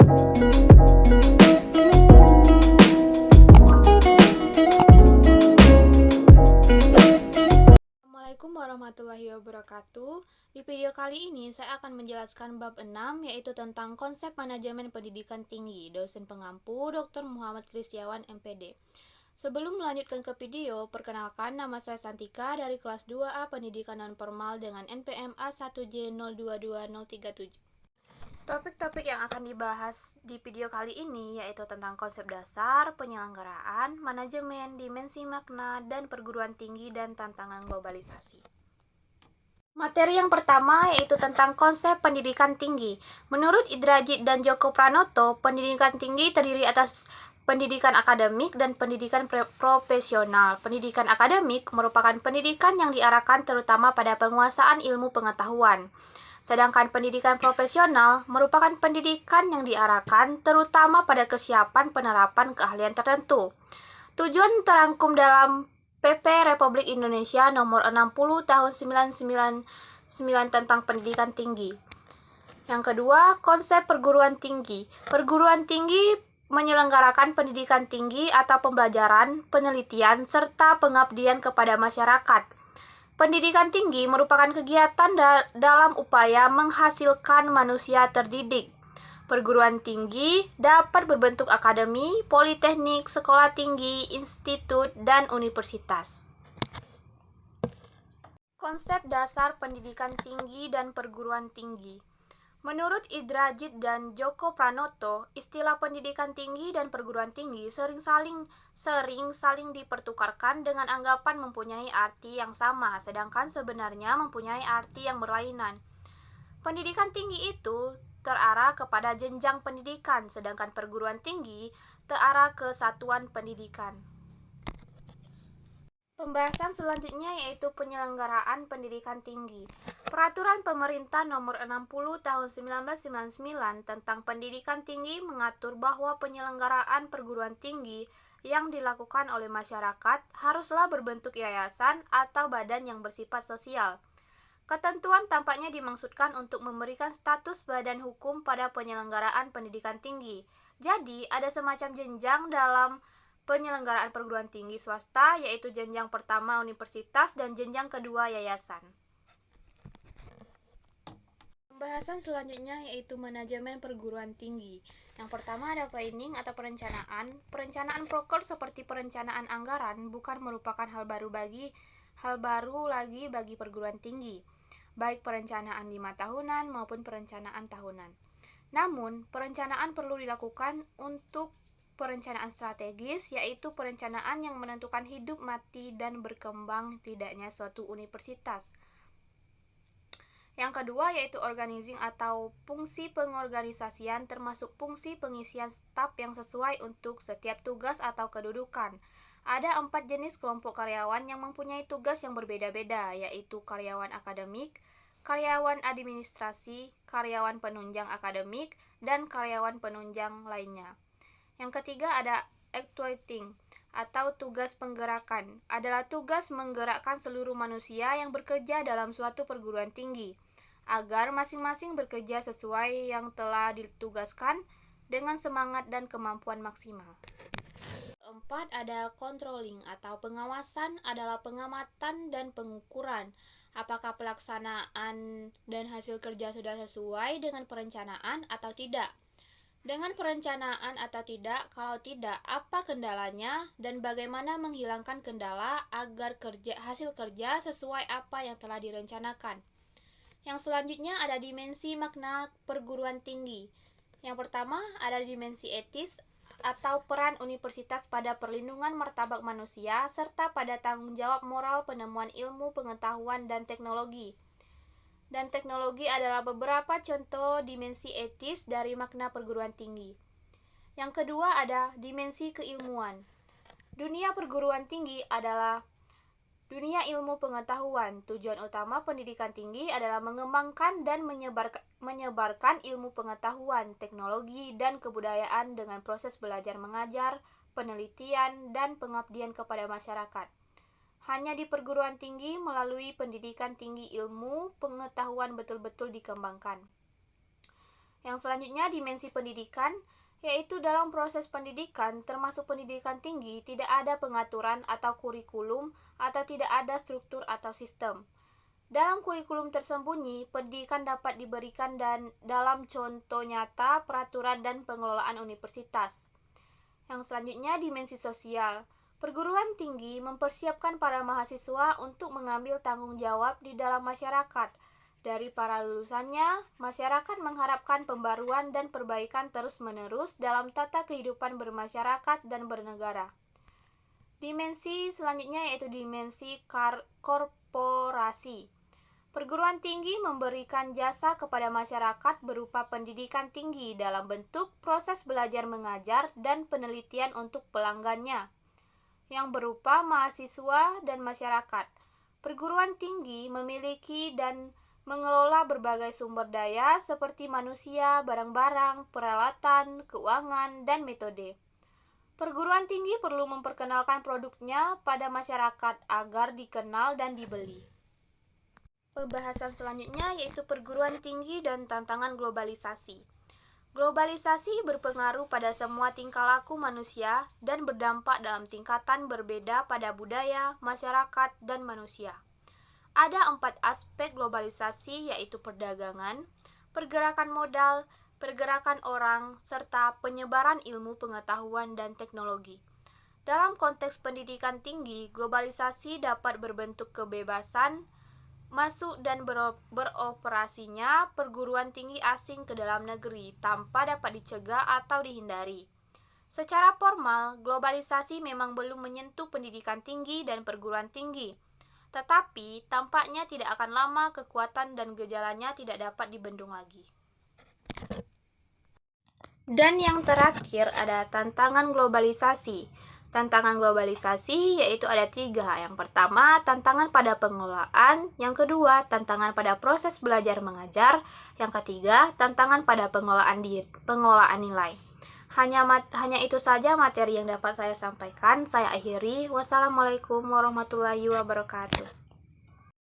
Assalamualaikum warahmatullahi wabarakatuh. Di video kali ini saya akan menjelaskan bab 6 yaitu tentang konsep manajemen pendidikan tinggi. Dosen pengampu Dr. Muhammad Kristiawan MPD. Sebelum melanjutkan ke video, perkenalkan nama saya Santika dari kelas 2A Pendidikan Nonformal dengan NPM A1J022037. Topik-topik yang akan dibahas di video kali ini yaitu tentang konsep dasar, penyelenggaraan, manajemen, dimensi makna, dan perguruan tinggi dan tantangan globalisasi. Materi yang pertama yaitu tentang konsep pendidikan tinggi. Menurut Idrajit dan Djoko Pranoto, pendidikan tinggi terdiri atas pendidikan akademik dan pendidikan profesional. Pendidikan akademik merupakan pendidikan yang diarahkan terutama pada penguasaan ilmu pengetahuan. Sedangkan pendidikan profesional merupakan pendidikan yang diarahkan terutama pada kesiapan penerapan keahlian tertentu. Tujuan terangkum dalam PP Republik Indonesia Nomor 60 Tahun 1999 tentang Pendidikan Tinggi. Yang kedua, konsep perguruan tinggi. Perguruan tinggi menyelenggarakan pendidikan tinggi atau pembelajaran, penelitian, serta pengabdian kepada masyarakat. Pendidikan tinggi merupakan kegiatan dalam upaya menghasilkan manusia terdidik. Perguruan tinggi dapat berbentuk akademi, politeknik, sekolah tinggi, institut, dan universitas. Konsep dasar pendidikan tinggi dan perguruan tinggi. Menurut Idrajit dan Djoko Pranoto, istilah pendidikan tinggi dan perguruan tinggi sering saling dipertukarkan dengan anggapan mempunyai arti yang sama, sedangkan sebenarnya mempunyai arti yang berlainan. Pendidikan tinggi itu terarah kepada jenjang pendidikan, sedangkan perguruan tinggi terarah ke satuan pendidikan. Pembahasan selanjutnya yaitu penyelenggaraan pendidikan tinggi. Peraturan Pemerintah Nomor 60 Tahun 1999 tentang Pendidikan Tinggi mengatur bahwa penyelenggaraan perguruan tinggi yang dilakukan oleh masyarakat haruslah berbentuk yayasan atau badan yang bersifat sosial. Ketentuan tampaknya dimaksudkan untuk memberikan status badan hukum pada penyelenggaraan pendidikan tinggi. Jadi, ada semacam jenjang dalam penyelenggaraan perguruan tinggi swasta, yaitu jenjang pertama universitas dan jenjang kedua yayasan. Pembahasan selanjutnya yaitu manajemen perguruan tinggi. Yang pertama ada planning atau perencanaan. Perencanaan proker seperti perencanaan anggaran bukan merupakan hal baru lagi bagi perguruan tinggi, baik perencanaan 5 tahunan maupun perencanaan tahunan. Namun, perencanaan perlu dilakukan untuk perencanaan strategis, yaitu perencanaan yang menentukan hidup, mati, dan berkembang tidaknya suatu universitas. Yang kedua yaitu organizing atau fungsi pengorganisasian, termasuk fungsi pengisian staf yang sesuai untuk setiap tugas atau kedudukan. Ada 4 jenis kelompok karyawan yang mempunyai tugas yang berbeda-beda, yaitu karyawan akademik, karyawan administrasi, karyawan penunjang akademik, dan karyawan penunjang lainnya. Yang ketiga ada actuating atau tugas penggerakan. Adalah tugas menggerakkan seluruh manusia yang bekerja dalam suatu perguruan tinggi agar masing-masing bekerja sesuai yang telah ditugaskan dengan semangat dan kemampuan maksimal. Keempat ada controlling atau pengawasan, adalah pengamatan dan pengukuran apakah pelaksanaan dan hasil kerja sudah sesuai dengan perencanaan atau tidak. Dengan perencanaan atau tidak, kalau tidak, apa kendalanya dan bagaimana menghilangkan kendala agar hasil kerja sesuai apa yang telah direncanakan. Yang selanjutnya ada dimensi makna perguruan tinggi. Yang pertama ada dimensi etis atau peran universitas pada perlindungan martabat manusia serta pada tanggung jawab moral penemuan ilmu, pengetahuan, dan teknologi. Dan teknologi adalah beberapa contoh dimensi etis dari makna perguruan tinggi. Yang kedua ada dimensi keilmuan. Dunia perguruan tinggi adalah dunia ilmu pengetahuan. Tujuan utama pendidikan tinggi adalah mengembangkan dan menyebarkan ilmu pengetahuan, teknologi, dan kebudayaan dengan proses belajar mengajar, penelitian, dan pengabdian kepada masyarakat. Hanya di perguruan tinggi melalui pendidikan tinggi ilmu pengetahuan betul-betul dikembangkan. Yang selanjutnya dimensi pendidikan, yaitu dalam proses pendidikan termasuk pendidikan tinggi tidak ada pengaturan atau kurikulum atau tidak ada struktur atau sistem. Dalam kurikulum tersembunyi, pendidikan dapat diberikan dan dalam contoh nyata peraturan dan pengelolaan universitas. Yang selanjutnya dimensi sosial. Perguruan tinggi mempersiapkan para mahasiswa untuk mengambil tanggung jawab di dalam masyarakat. Dari para lulusannya, masyarakat mengharapkan pembaruan dan perbaikan terus-menerus dalam tata kehidupan bermasyarakat dan bernegara. Dimensi selanjutnya yaitu dimensi korporasi. Perguruan tinggi memberikan jasa kepada masyarakat berupa pendidikan tinggi dalam bentuk proses belajar mengajar dan penelitian untuk pelanggannya, yang berupa mahasiswa dan masyarakat. Perguruan tinggi memiliki dan mengelola berbagai sumber daya seperti manusia, barang-barang, peralatan, keuangan, dan metode. Perguruan tinggi perlu memperkenalkan produknya pada masyarakat agar dikenal dan dibeli. Pembahasan selanjutnya yaitu perguruan tinggi dan tantangan globalisasi. Globalisasi berpengaruh pada semua tingkah laku manusia dan berdampak dalam tingkatan berbeda pada budaya, masyarakat, dan manusia. Ada 4 aspek globalisasi yaitu perdagangan, pergerakan modal, pergerakan orang, serta penyebaran ilmu pengetahuan dan teknologi. Dalam konteks pendidikan tinggi, globalisasi dapat berbentuk kebebasan masuk dan beroperasinya perguruan tinggi asing ke dalam negeri tanpa dapat dicegah atau dihindari. Secara formal, globalisasi memang belum menyentuh pendidikan tinggi dan perguruan tinggi, tetapi tampaknya tidak akan lama kekuatan dan gejalanya tidak dapat dibendung lagi. Dan yang terakhir ada tantangan globalisasi. Tantangan globalisasi yaitu ada 3. Yang pertama, tantangan pada pengelolaan. Yang kedua, tantangan pada proses belajar mengajar. Yang ketiga, tantangan pada pengelolaan nilai. Hanya itu saja materi yang dapat saya sampaikan. Saya akhiri. Wassalamualaikum warahmatullahi wabarakatuh.